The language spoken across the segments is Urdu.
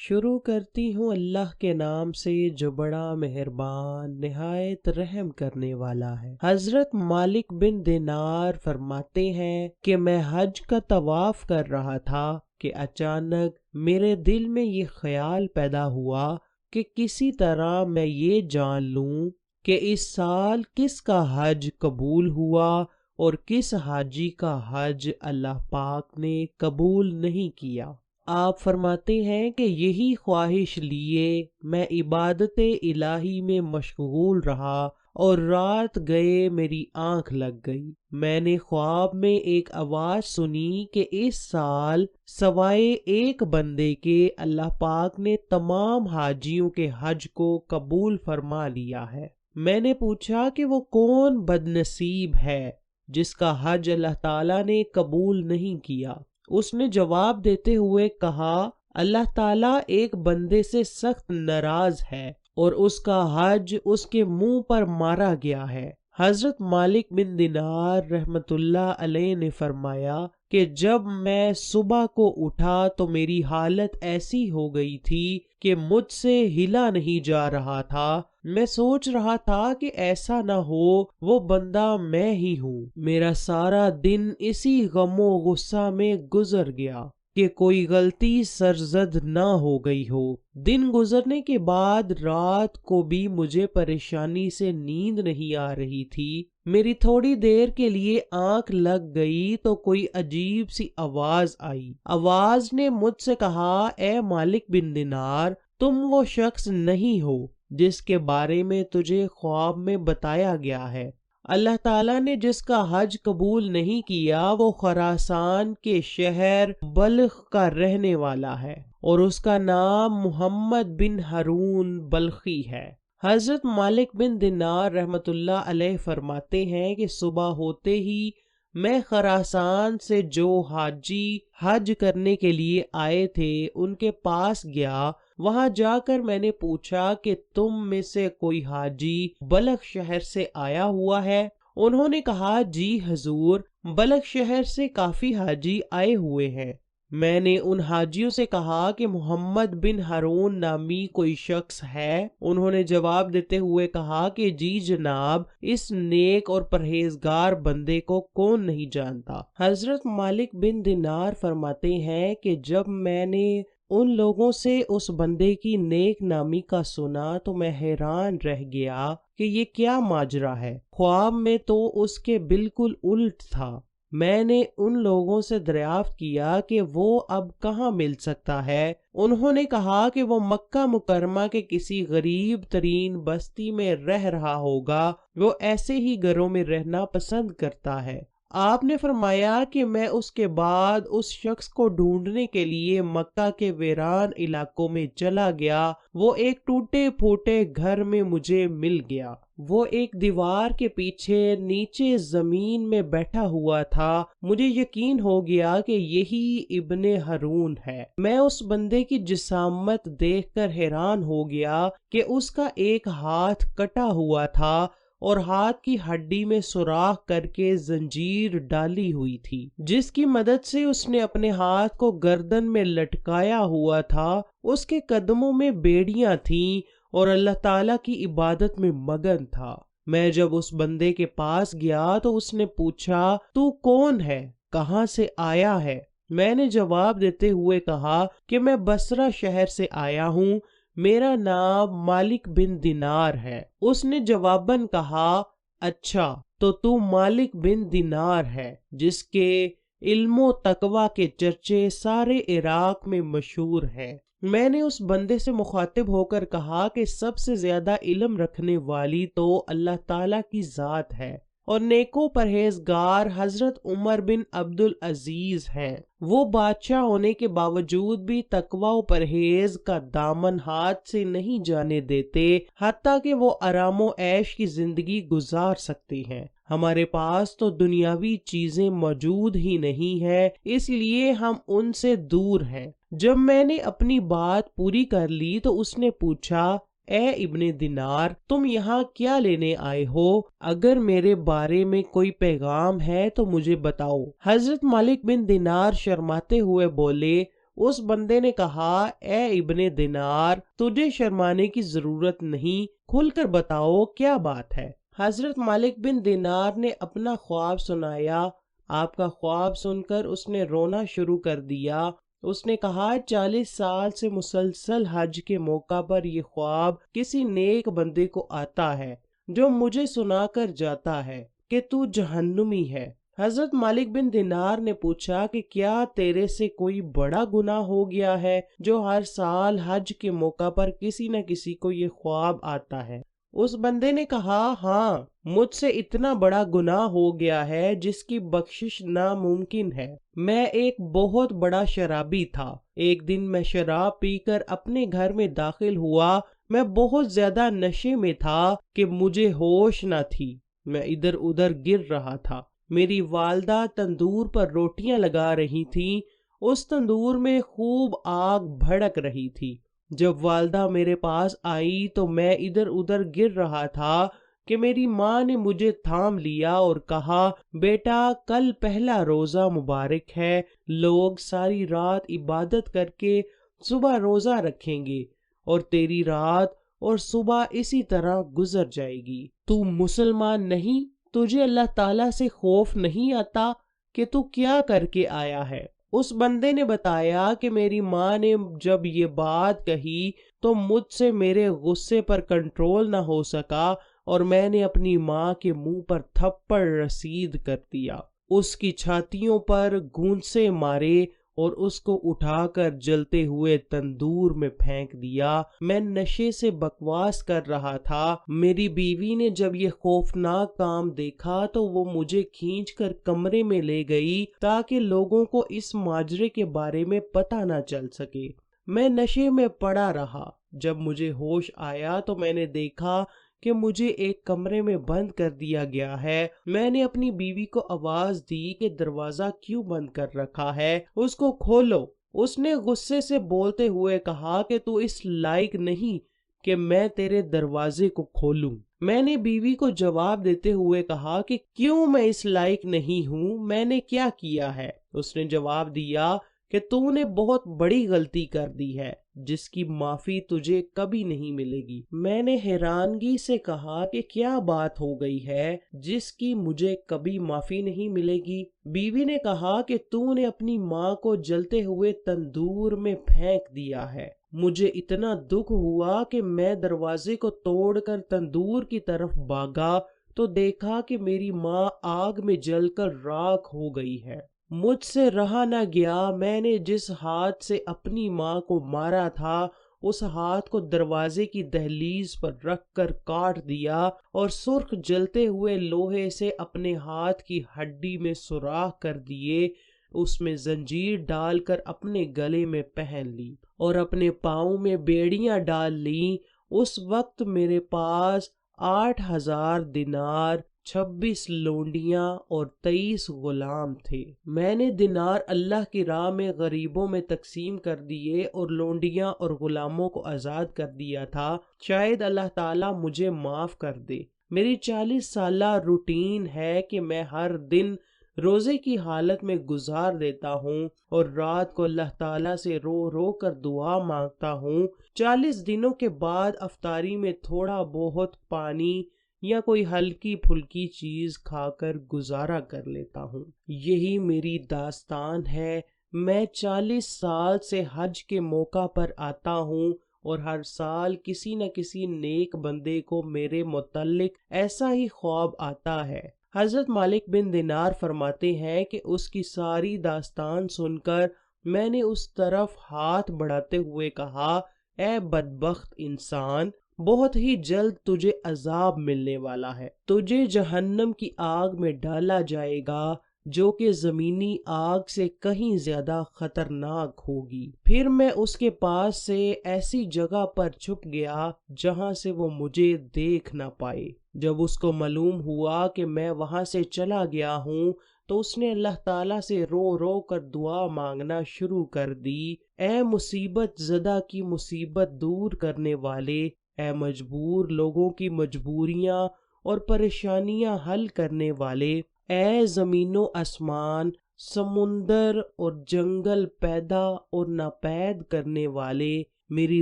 شروع کرتی ہوں اللہ کے نام سے جو بڑا مہربان نہایت رحم کرنے والا ہے۔ حضرت مالک بن دینار فرماتے ہیں کہ میں حج کا طواف کر رہا تھا کہ اچانک میرے دل میں یہ خیال پیدا ہوا کہ کسی طرح میں یہ جان لوں کہ اس سال کس کا حج قبول ہوا اور کس حاجی کا حج اللہ پاک نے قبول نہیں کیا۔ آپ فرماتے ہیں کہ یہی خواہش لیے میں عبادت الہی میں مشغول رہا اور رات گئے میری آنکھ لگ گئی۔ میں نے خواب میں ایک آواز سنی کہ اس سال سوائے ایک بندے کے اللہ پاک نے تمام حاجیوں کے حج کو قبول فرما لیا ہے۔ میں نے پوچھا کہ وہ کون بد نصیب ہے جس کا حج اللہ تعالیٰ نے قبول نہیں کیا؟ اس نے جواب دیتے ہوئے کہا، اللہ تعالیٰ ایک بندے سے سخت ناراض ہے اور اس کا حج اس کے منہ پر مارا گیا ہے۔ حضرت مالک بن دینار رحمت اللہ علیہ نے فرمایا کہ جب میں صبح کو اٹھا تو میری حالت ایسی ہو گئی تھی کہ مجھ سے ہلا نہیں جا رہا تھا۔ میں سوچ رہا تھا کہ ایسا نہ ہو وہ بندہ میں ہی ہوں۔ میرا سارا دن اسی غم و غصہ میں گزر گیا کہ کوئی غلطی سرزد نہ ہو گئی ہو۔ دن گزرنے کے بعد رات کو بھی مجھے پریشانی سے نیند نہیں آ رہی تھی۔ میری تھوڑی دیر کے لیے آنکھ لگ گئی تو کوئی عجیب سی آواز آئی۔ آواز نے مجھ سے کہا، اے مالک بن دینار، تم وہ شخص نہیں ہو جس کے بارے میں تجھے خواب میں بتایا گیا ہے۔ اللہ تعالیٰ نے جس کا حج قبول نہیں کیا وہ خراسان کے شہر بلخ کا رہنے والا ہے اور اس کا نام محمد بن ہارون بلخی ہے۔ حضرت مالک بن دینار رحمت اللہ علیہ فرماتے ہیں کہ صبح ہوتے ہی میں خراسان سے جو حاجی حج کرنے کے لیے آئے تھے ان کے پاس گیا۔ وہاں جا کر میں نے پوچھا کہ تم میں سے کوئی حاجی بلخ شہر سے آیا ہوا ہے؟ انہوں نے کہا، جی حضور، بلخ شہر سے کافی حاجی آئے ہوئے ہیں۔ میں نے ان حاجیوں سے کہا کہ محمد بن ہارون نامی کوئی شخص ہے؟ انہوں نے جواب دیتے ہوئے کہا کہ جی جناب، اس نیک اور پرہیزگار بندے کو کون نہیں جانتا۔ حضرت مالک بن دینار فرماتے ہیں کہ جب میں نے ان لوگوں سے اس بندے کی نیک نامی کا سنا تو میں حیران رہ گیا کہ یہ کیا ماجرا ہے۔ خواب میں تو اس کے بالکل الٹ تھا۔ میں نے ان لوگوں سے دریافت کیا کہ وہ اب کہاں مل سکتا ہے؟ انہوں نے کہا کہ وہ مکہ مکرمہ کے کسی غریب ترین بستی میں رہ رہا ہوگا، وہ ایسے ہی گھروں میں رہنا پسند کرتا ہے۔ آپ نے فرمایا کہ میں اس کے بعد اس شخص کو ڈھونڈنے کے لیے مکہ کے ویران علاقوں میں چلا گیا۔ وہ ایک ٹوٹے پھوٹے گھر میں مجھے مل گیا۔ وہ ایک دیوار کے پیچھے نیچے زمین میں بیٹھا ہوا تھا۔ مجھے یقین ہو گیا کہ یہی ابن ہارون ہے۔ میں اس بندے کی جسامت دیکھ کر حیران ہو گیا کہ اس کا ایک ہاتھ کٹا ہوا تھا اور ہاتھ کی ہڈی میں سوراخ کر کے زنجیر ڈالی ہوئی تھی، جس کی مدد سے اس نے اپنے ہاتھ کو گردن میں لٹکایا ہوا تھا۔ اس کے قدموں میں بیڑیاں تھیں اور اللہ تعالیٰ کی عبادت میں مگن تھا۔ میں جب اس بندے کے پاس گیا تو اس نے پوچھا، تو کون ہے؟ کہاں سے آیا ہے؟ میں نے جواب دیتے ہوئے کہا کہ میں بصرہ شہر سے آیا ہوں، میرا نام مالک بن دینار ہے۔ اس نے جواباً کہا، اچھا تو مالک بن دینار ہے جس کے علم و تقوی کے چرچے سارے عراق میں مشہور ہیں۔ میں نے اس بندے سے مخاطب ہو کر کہا کہ سب سے زیادہ علم رکھنے والی تو اللہ تعالیٰ کی ذات ہے اور نیکو پرہیزگار حضرت عمر بن عبدالعزیز ہیں۔ وہ بادشاہ ہونے کے باوجود بھی تقوی و پرہیز کا دامن ہاتھ سے نہیں جانے دیتے حتیٰ کہ وہ آرام و عیش کی زندگی گزار سکتے ہیں۔ ہمارے پاس تو دنیاوی چیزیں موجود ہی نہیں ہیں، اس لیے ہم ان سے دور ہیں۔ جب میں نے اپنی بات پوری کر لی تو اس نے پوچھا، اے ابن دینار، تم یہاں کیا لینے آئے ہو؟ اگر میرے بارے میں کوئی پیغام ہے تو مجھے بتاؤ۔ حضرت مالک بن دینار شرماتے ہوئے بولے، اس بندے نے کہا اے ابن دینار تجھے شرمانے کی ضرورت نہیں، کھل کر بتاؤ کیا بات ہے۔ حضرت مالک بن دینار نے اپنا خواب سنایا۔ آپ کا خواب سن کر اس نے رونا شروع کر دیا۔ اس نے کہا 40 سال سے مسلسل حج کے موقع پر یہ خواب کسی نیک بندے کو آتا ہے جو مجھے سنا کر جاتا ہے کہ تو جہنمی ہے۔ حضرت مالک بن دینار نے پوچھا کہ کیا تیرے سے کوئی بڑا گناہ ہو گیا ہے جو ہر سال حج کے موقع پر کسی نہ کسی کو یہ خواب آتا ہے؟ اس بندے نے کہا ہاں، مجھ سے اتنا بڑا گناہ ہو گیا ہے جس کی بخشش ناممکن ہے۔ میں ایک بہت بڑا شرابی تھا۔ ایک دن میں شراب پی کر اپنے گھر میں داخل ہوا۔ میں بہت زیادہ نشے میں تھا کہ مجھے ہوش نہ تھی۔ میں ادھر ادھر گر رہا تھا۔ میری والدہ تندور پر روٹیاں لگا رہی تھیں۔ اس تندور میں خوب آگ بھڑک رہی تھی۔ جب والدہ میرے پاس آئی تو میں ادھر ادھر گر رہا تھا کہ میری ماں نے مجھے تھام لیا اور کہا بیٹا کل پہلا روزہ مبارک ہے، لوگ ساری رات عبادت کر کے صبح روزہ رکھیں گے اور تیری رات اور صبح اسی طرح گزر جائے گی۔ تو مسلمان نہیں؟ تجھے اللہ تعالیٰ سے خوف نہیں آتا کہ تو کیا کر کے آیا ہے؟ اس بندے نے بتایا کہ میری ماں نے جب یہ بات کہی تو مجھ سے میرے غصے پر کنٹرول نہ ہو سکا اور میں نے اپنی ماں کے منہ پر تھپڑ رسید کر دیا، اس کی چھاتیوں پر گونسے مارے اور اس کو اٹھا کر جلتے ہوئے تندور میں پھینک دیا۔ میں نشے سے بکواس کر رہا تھا۔ میری بیوی نے جب یہ خوفناک کام دیکھا تو وہ مجھے کھینچ کر کمرے میں لے گئی تاکہ لوگوں کو اس ماجرے کے بارے میں پتہ نہ چل سکے۔ میں نشے میں پڑا رہا۔ جب مجھے ہوش آیا تو میں نے دیکھا کہ مجھے ایک کمرے میں بند کر دیا گیا ہے۔ میں نے اپنی بیوی کو آواز دی کہ دروازہ کیوں بند کر رکھا ہے، اس کو کھولو۔ اس نے غصے سے بولتے ہوئے کہا کہ تو اس لائق نہیں کہ میں تیرے دروازے کو کھولوں۔ میں نے بیوی کو جواب دیتے ہوئے کہا کہ کیوں میں اس لائق نہیں ہوں، میں نے کیا کیا ہے؟ اس نے جواب دیا کہ تو نے بہت بڑی غلطی کر دی ہے جس کی معافی تجھے کبھی نہیں ملے گی۔ میں نے حیرانگی سے کہا کہ کیا بات ہو گئی ہے جس کی مجھے کبھی معافی نہیں ملے گی؟ بیوی نے کہا کہ تو نے اپنی ماں کو جلتے ہوئے تندور میں پھینک دیا ہے۔ مجھے اتنا دکھ ہوا کہ میں دروازے کو توڑ کر تندور کی طرف بھاگا تو دیکھا کہ میری ماں آگ میں جل کر راکھ ہو گئی ہے۔ مجھ سے رہا نہ گیا۔ میں نے جس ہاتھ سے اپنی ماں کو مارا تھا اس ہاتھ کو دروازے کی دہلیز پر رکھ کر کاٹ دیا اور سرخ جلتے ہوئے لوہے سے اپنے ہاتھ کی ہڈی میں سوراخ کر دیے، اس میں زنجیر ڈال کر اپنے گلے میں پہن لی اور اپنے پاؤں میں بیڑیاں ڈال لیں۔ اس وقت میرے پاس 8,000 دینار، 26 لونڈیاں اور 23 غلام تھے۔ میں نے دینار اللہ کی راہ میں غریبوں میں تقسیم کر دیے اور لونڈیاں اور غلاموں کو آزاد کر دیا تھا، شاید اللہ تعالیٰ مجھے معاف کر دے۔ میری 40 سالہ روٹین ہے کہ میں ہر دن روزے کی حالت میں گزار دیتا ہوں اور رات کو اللہ تعالیٰ سے رو رو کر دعا مانگتا ہوں۔ 40 دنوں کے بعد افطاری میں تھوڑا بہت پانی یا کوئی ہلکی پھلکی چیز کھا کر گزارا کر لیتا ہوں۔ یہی میری داستان ہے۔ میں 40 سال سے حج کے موقع پر آتا ہوں اور ہر سال کسی نہ کسی نیک بندے کو میرے متعلق ایسا ہی خواب آتا ہے۔ حضرت مالک بن دینار فرماتے ہیں کہ اس کی ساری داستان سن کر میں نے اس طرف ہاتھ بڑھاتے ہوئے کہا اے بدبخت انسان، بہت ہی جلد تجھے عذاب ملنے والا ہے۔ تجھے جہنم کی آگ میں ڈالا جائے گا جو کہ زمینی آگ سے کہیں زیادہ خطرناک ہوگی۔ پھر میں اس کے پاس سے ایسی جگہ پر چھپ گیا جہاں سے وہ مجھے دیکھ نہ پائے۔ جب اس کو معلوم ہوا کہ میں وہاں سے چلا گیا ہوں تو اس نے اللہ تعالیٰ سے رو رو کر دعا مانگنا شروع کر دی۔ اے مصیبت زدہ کی مصیبت دور کرنے والے، اے مجبور لوگوں کی مجبوریاں اور پریشانیاں حل کرنے والے، اے زمین و آسمان سمندر اور جنگل پیدا اور ناپید کرنے والے، میری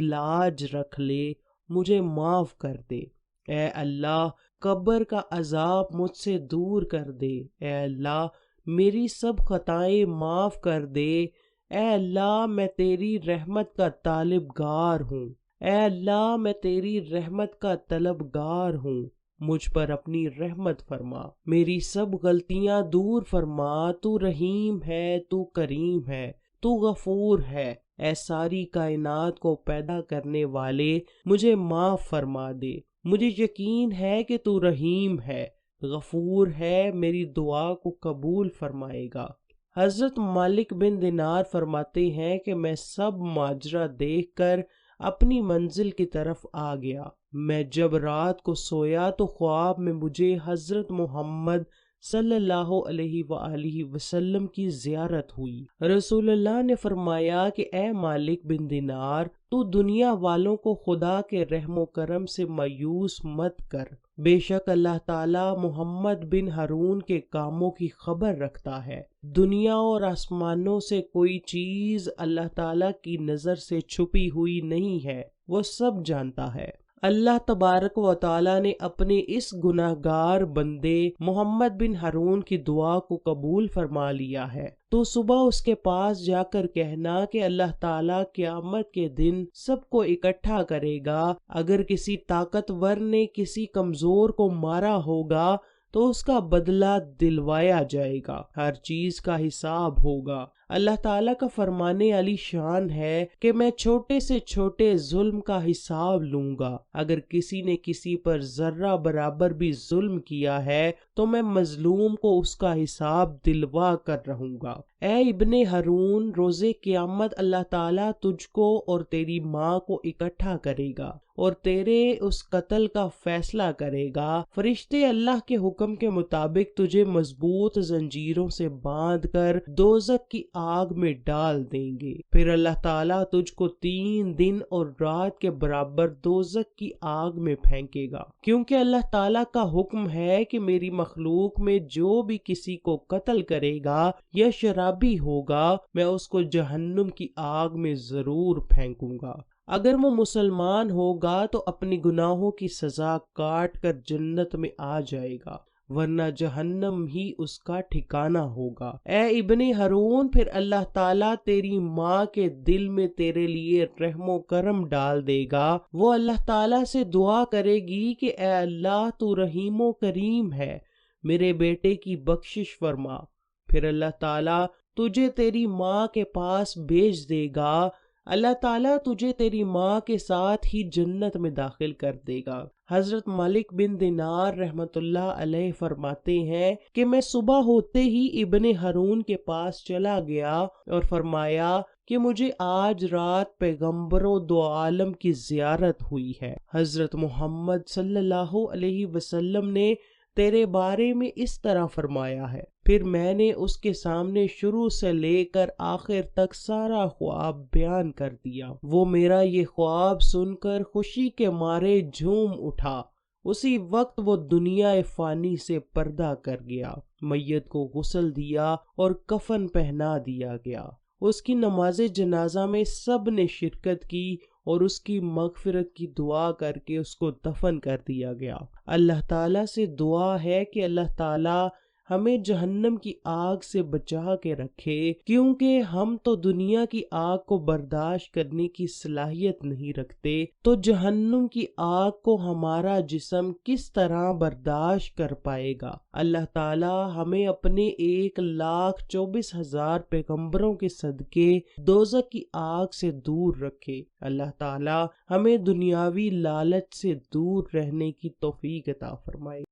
لاج رکھ لے، مجھے معاف کر دے۔ اے اللہ، قبر کا عذاب مجھ سے دور کر دے۔ اے اللہ، میری سب خطائیں معاف کر دے۔ اے اللہ، میں تیری رحمت کا طالب گار ہوں۔ اے اللہ، میں تیری رحمت کا طلبگار ہوں، مجھ پر اپنی رحمت فرما، میری سب غلطیاں دور فرما۔ تو رحیم ہے، تو کریم ہے، تو غفور ہے۔ اے ساری کائنات کو پیدا کرنے والے، مجھے معاف فرما دے۔ مجھے یقین ہے کہ تو رحیم ہے، غفور ہے، میری دعا کو قبول فرمائے گا۔ حضرت مالک بن دینار فرماتے ہیں کہ میں سب ماجرا دیکھ کر اپنی منزل کی طرف آ گیا۔ میں جب رات کو سویا تو خواب میں مجھے حضرت محمد صلی اللہ علیہ وآلہ وسلم کی زیارت ہوئی۔ رسول اللہ نے فرمایا کہ اے مالک بن دینار، تو دنیا والوں کو خدا کے رحم و کرم سے مایوس مت کر، بے شک اللہ تعالی محمد بن ہارون کے کاموں کی خبر رکھتا ہے۔ دنیا اور آسمانوں سے کوئی چیز اللہ تعالی کی نظر سے چھپی ہوئی نہیں ہے، وہ سب جانتا ہے۔ اللہ تبارک و تعالی نے اپنے اس گناہ گار بندے محمد بن ہارون کی دعا کو قبول فرما لیا ہے۔ تو صبح اس کے پاس جا کر کہنا کہ اللہ تعالیٰ قیامت کے دن سب کو اکٹھا کرے گا۔ اگر کسی طاقتور نے کسی کمزور کو مارا ہوگا تو اس کا بدلہ دلوایا جائے گا، ہر چیز کا حساب ہوگا۔ اللہ تعالیٰ کا فرمان علی شان ہے کہ میں چھوٹے سے چھوٹے ظلم کا حساب لوں گا۔ اگر کسی نے کسی پر ذرہ برابر بھی ظلم کیا ہے تو میں مظلوم کو اس کا حساب دلوا کر رہوں گا۔ اے ابن ہارون، روز قیامت اللہ تعالیٰ تجھ کو اور تیری ماں کو اکٹھا کرے گا اور تیرے اس قتل کا فیصلہ کرے گا۔ فرشتے اللہ کے حکم کے مطابق تجھے مضبوط زنجیروں سے باندھ کر دوزخ کی آگ میں ڈال دیں گے۔ پھر اللہ تعالیٰ تجھ کو 3 دن اور رات کے برابر دوزخ کی آگ میں پھینکے گا، کیونکہ اللہ تعالیٰ کا حکم ہے کہ میری مخلوق میں جو بھی کسی کو قتل کرے گا یا شرابی ہوگا، میں اس کو جہنم کی آگ میں ضرور پھینکوں گا۔ اگر وہ مسلمان ہوگا تو اپنی گناہوں کی سزا کاٹ کر جنت میں آ جائے گا، ورنہ جہنم ہی اس کا ٹھکانہ ہوگا۔ اے ابن ہارون، پھر اللہ تعالیٰ تیری ماں کے دل میں تیرے لیے رحم و کرم ڈال دے گا۔ وہ اللہ تعالیٰ سے دعا کرے گی کہ اے اللہ، تو رحیم و کریم ہے، میرے بیٹے کی بخشش فرما۔ پھر اللہ تعالیٰ تجھے تیری ماں کے پاس بھیج دے گا۔ اللہ تعالیٰ تجھے تیری ماں کے ساتھ ہی جنت میں داخل کر دے گا۔ حضرت مالک بن دینار رحمت اللہ علیہ فرماتے ہیں کہ میں صبح ہوتے ہی ابن ہارون کے پاس چلا گیا اور فرمایا کہ مجھے آج رات پیغمبروں دو عالم کی زیارت ہوئی ہے۔ حضرت محمد صلی اللہ علیہ وسلم نے تیرے بارے میں اس طرح فرمایا ہے۔ پھر میں نے اس کے سامنے شروع سے لے کر آخر تک سارا خواب بیان کر دیا۔ وہ میرا یہ خواب سن کر خوشی کے مارے جھوم اٹھا۔ اسی وقت وہ دنیا فانی سے پردہ کر گیا، میت کو غسل دیا اور کفن پہنا دیا گیا۔ اس کی نماز جنازہ میں سب نے شرکت کی اور اس کی مغفرت کی دعا کر کے اس کو دفن کر دیا گیا۔ اللہ تعالیٰ سے دعا ہے کہ اللہ تعالیٰ ہمیں جہنم کی آگ سے بچا کے رکھے، کیونکہ ہم تو دنیا کی آگ کو برداشت کرنے کی صلاحیت نہیں رکھتے، تو جہنم کی آگ کو ہمارا جسم کس طرح برداشت کر پائے گا۔ اللہ تعالی ہمیں اپنے 1,24,000 پیغمبروں کے صدقے دوزخ کی آگ سے دور رکھے۔ اللہ تعالی ہمیں دنیاوی لالچ سے دور رہنے کی توفیق عطا فرمائے۔